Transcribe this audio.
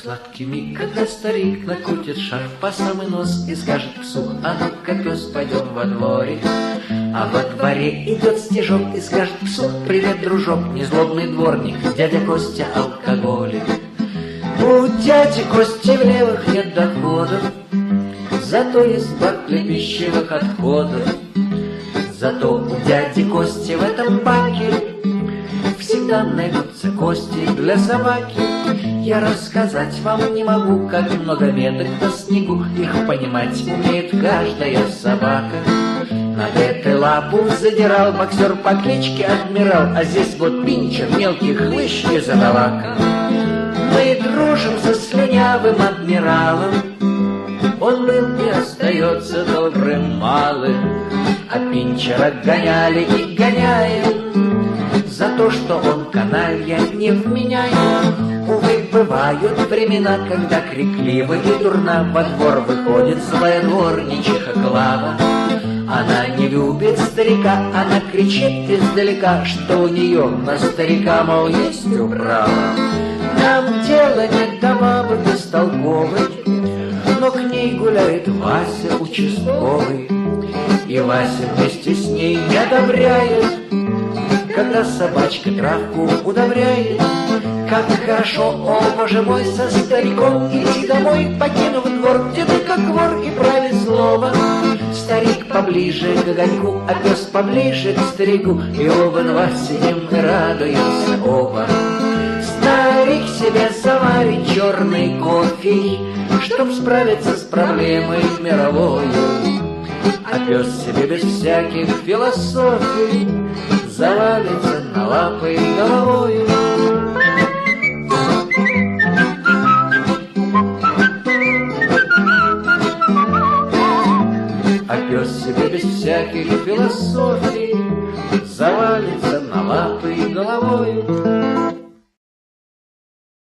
сладкий миг, когда старик накрутит шарф по самый нос и скажет псу: а ну-ка, пес, пойдем во дворе. А во дворе идет стежок и скажет псу: привет, дружок, незлобный дворник, дядя Костя алкоголик. У дяди Кости в левых нет доходов, зато есть бак для пищевых отходов. Зато у дяди Кости в этом баке всегда найдутся кости для собаки. Я рассказать вам не могу, как много меток на снегу, их понимать умеет каждая собака. Над этой лапу задирал боксер по кличке Адмирал, а здесь вот пинчер, мелкий хлыщ и задавака. Мы дружим со слюнявым адмиралом, он был и остается добрым малым. А пинчера гоняли и гоняем за то, что он каналья невменяем. Увы, бывают времена, когда крикливо и дурна во двор выходит злая дворничиха Клава. Она не любит старика, она кричит издалека, что у нее на старика, мол, есть управа. Нам дело нет до бабы бестолковой, но к ней гуляет Вася участковый. И Вася вместе с ней не одобряет, когда собачка травку удобряет. Как хорошо, о боже мой, со стариком идти домой, покинув двор, где ты как вор и правит слово. Старик поближе к огоньку, а пес поближе к старику, и оба на вас сидим и радуемся оба. Старик себе заварит черный кофе, чтоб справиться с проблемой мировой. А пес себе без всяких философий завалится на лапы головой. А пес себе без всяких философий завалится на лапы головой.